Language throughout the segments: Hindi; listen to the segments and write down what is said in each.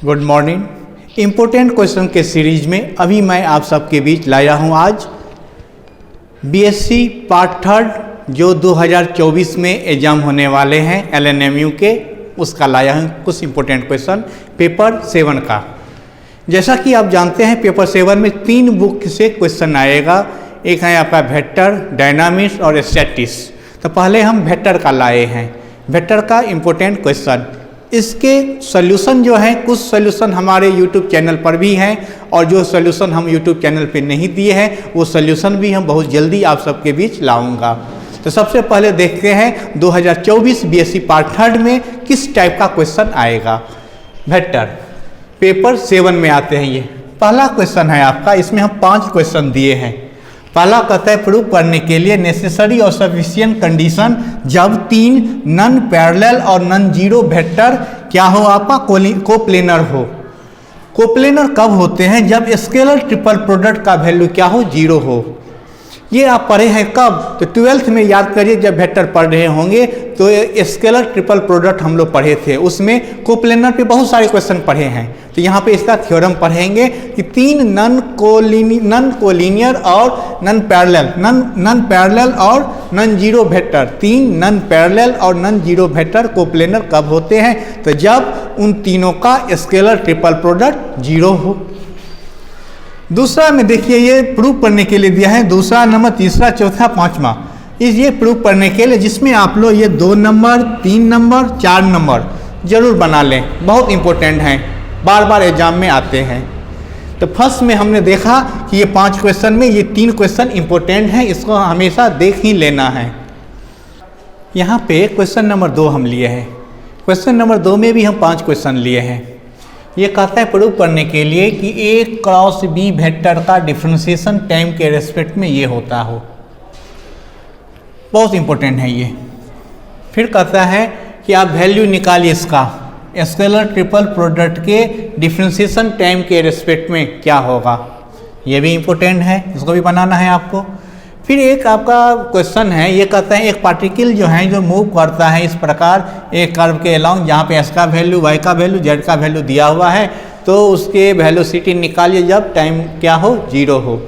Good morning. इम्पोर्टेंट क्वेश्चन के सीरीज में अभी मैं आप सबके बीच लाया हूँ आज बीएससी पार्ट थर्ड जो 2024 में एग्जाम होने वाले हैं एलएनएमयू के, उसका लाया हूँ कुछ इम्पोर्टेंट क्वेश्चन पेपर 7 का। जैसा कि आप जानते हैं पेपर 7 में 3 बुक से क्वेश्चन आएगा। एक है आपका वेक्टर, डायनामिक्स और स्टैटिक्स। तो पहले हम वेक्टर का लाए हैं, वेक्टर का इम्पोर्टेंट क्वेश्चन। इसके सॉल्यूशन जो है, कुछ सॉल्यूशन हमारे यूट्यूब चैनल पर भी हैं और जो सॉल्यूशन हम यूट्यूब चैनल पे नहीं दिए हैं वो सॉल्यूशन भी हम बहुत जल्दी आप सबके बीच लाऊंगा। तो सबसे पहले देखते हैं 2024 बीएससी पार्ट थर्ड में किस टाइप का क्वेश्चन आएगा। वेक्टर पेपर 7 में आते हैं। ये पहला क्वेश्चन है आपका, इसमें हम 5 क्वेश्चन दिए हैं। पहला कहता है प्रूव करने के लिए नेसेसरी और सफिशिएंट कंडीशन जब 3 नॉन पैरेलल और नॉन जीरो वेक्टर क्या हो आपका कोप्लेनर हो। कोप्लेनर कब होते हैं? जब स्केलर ट्रिपल प्रोडक्ट का वैल्यू क्या हो, 0 हो। ये आप पढ़े हैं कब? तो 12th में याद करिए, जब वेक्टर पढ़ रहे होंगे तो स्केलर ट्रिपल प्रोडक्ट हम लोग पढ़े थे, उसमें कोप्लेनर पे बहुत सारे क्वेश्चन पढ़े हैं। तो यहाँ पे इसका थ्योरम पढ़ेंगे कि 3 नॉन कोलिनियर और नॉन पैरेलल और non zero vector, 3 non parallel और नॉन जीरो वेक्टर कोप्लेनर कब होते हैं? तो जब उन तीनों का स्केलर ट्रिपल प्रोडक्ट 0 हो। दूसरा में देखिए, ये प्रूव करने के लिए दिया है दूसरा नंबर, तीसरा, चौथा, 5वां। ये प्रूव करने के लिए जिसमें आप लोग ये 2 नंबर, 3 नंबर, 4 नंबर जरूर बना लें, बहुत इंपॉर्टेंट हैं, बार बार एग्जाम में आते हैं। तो फर्स्ट में हमने देखा कि ये 5 क्वेश्चन में ये 3 क्वेश्चन इंपॉर्टेंट हैं, इसको हमेशा देख ही लेना है। यहाँ पे क्वेश्चन नंबर 2 हम लिए हैं। क्वेश्चन नंबर 2 में भी हम 5 क्वेश्चन लिए हैं। ये कहता है प्रूव करने के लिए कि A क्रॉस B वेक्टर का डिफरेंशिएशन टाइम के रेस्पेक्ट में ये होता हो। बहुत इंपॉर्टेंट है ये। फिर कहता है कि आप वैल्यू निकालिए इसका, स्केलर ट्रिपल प्रोडक्ट के डिफरेंशिएशन टाइम के रेस्पेक्ट में क्या होगा। ये भी इंपॉर्टेंट है, इसको भी बनाना है आपको। फिर एक आपका क्वेश्चन है, ये कहता है एक पार्टिकल जो है जो मूव करता है इस प्रकार एक कर्व के अलोंग, जहाँ पे s का वैल्यू, y का वैल्यू, z का वैल्यू दिया हुआ है, तो उसके वेलोसिटी निकालिए जब टाइम क्या हो, 0 हो।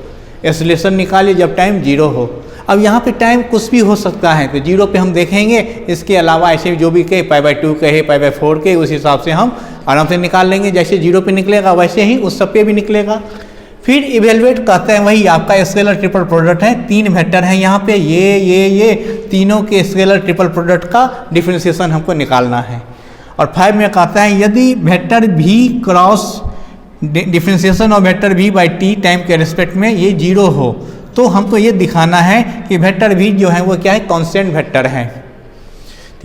एक्सेलरेशन निकालिए जब टाइम 0 हो। अब यहाँ पे टाइम कुछ भी हो सकता है, तो 0 पे हम देखेंगे। इसके अलावा ऐसे जो भी कहे, π/2 कहे, π/4 के, उस हिसाब से हम आराम से निकाल लेंगे। जैसे 0 पे निकलेगा वैसे ही उस सब पे भी निकलेगा। फिर इवेलुएट कहते हैं, वही आपका स्केलर ट्रिपल प्रोडक्ट है, 3 वेक्टर हैं यहाँ पे, ये तीनों के स्केलर ट्रिपल प्रोडक्ट का डिफरेंशिएशन हमको निकालना है। और 5 में कहता है यदि वेक्टर भी क्रॉस डिफरेंशिएशन और वेक्टर भी बाई टी टाइम के रिस्पेक्ट में ये 0 हो, तो हमको ये दिखाना है कि वेक्टर भी जो है वो क्या है, कांस्टेंट वेक्टर है।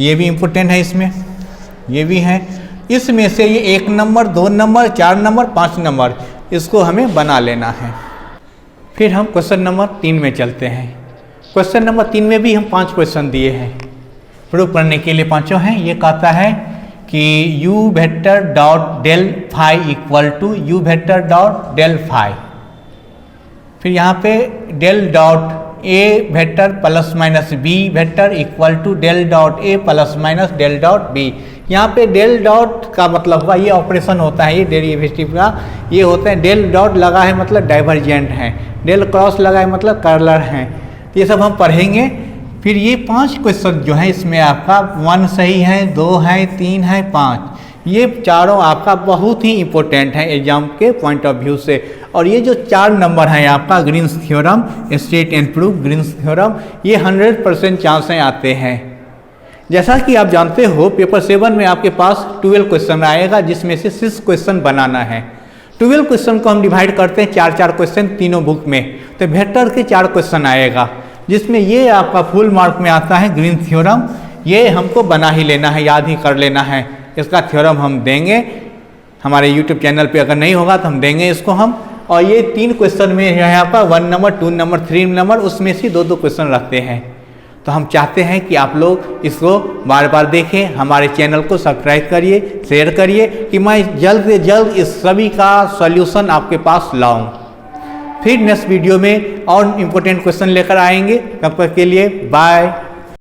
ये भी इम्पोर्टेंट है, इसमें ये भी है। इसमें से ये 1 नंबर, 2 नंबर, 4 नंबर, 5 नंबर, इसको हमें बना लेना है। फिर हम क्वेश्चन नंबर 3 में चलते हैं। क्वेश्चन नंबर 3 में भी हम 5 क्वेश्चन दिए हैं, प्रूव करने के लिए 5 हैं। ये कहता है कि u vector dot del phi equal to u vector dot del phi. फिर यहाँ पे del dot a vector plus minus b vector equal to del dot a plus minus del dot b। यहाँ पे डेल डॉट का मतलब हुआ, ये ऑपरेशन होता है, ये डेरिवेटिव का ये होता है। डेल डॉट लगा है मतलब डाइवर्जेंट है, डेल क्रॉस लगा है मतलब कर्लर है। ये सब हम पढ़ेंगे। फिर ये 5 क्वेश्चन जो है इसमें आपका 1 सही है, 2 है, 3 है, 5, ये चारों आपका बहुत ही इंपॉर्टेंट है एग्जाम के पॉइंट ऑफ व्यू से। और ये जो 4 नंबर है आपका Green's theorem, state and prove Green's theorem, ये 100% चांस आते हैं। जैसा कि आप जानते हो पेपर 7 में आपके पास 12 क्वेश्चन आएगा, जिसमें से 6 क्वेश्चन बनाना है। 12 क्वेश्चन को हम डिवाइड करते हैं 4-4 क्वेश्चन तीनों बुक में। तो वेक्टर के 4 क्वेश्चन आएगा, जिसमें ये आपका फुल मार्क में आता है ग्रीन्स थ्योरम। ये हमको बना ही लेना है, याद ही कर लेना है। इसका थ्योरम हम देंगे हमारे यूट्यूब चैनल पे, अगर नहीं होगा तो हम देंगे इसको हम। और ये 3 क्वेश्चन में है आपका 1 नंबर, 2 नंबर, 3 नंबर, उसमें से 2-2 क्वेश्चन रखते हैं। तो हम चाहते हैं कि आप लोग इसको बार बार देखें, हमारे चैनल को सब्सक्राइब करिए, शेयर करिए, कि मैं जल्द से जल्द इस सभी का सॉल्यूशन आपके पास लाऊं। फिर नेक्स्ट वीडियो में और इम्पोर्टेंट क्वेश्चन लेकर आएंगे। तब तक के लिए बाय।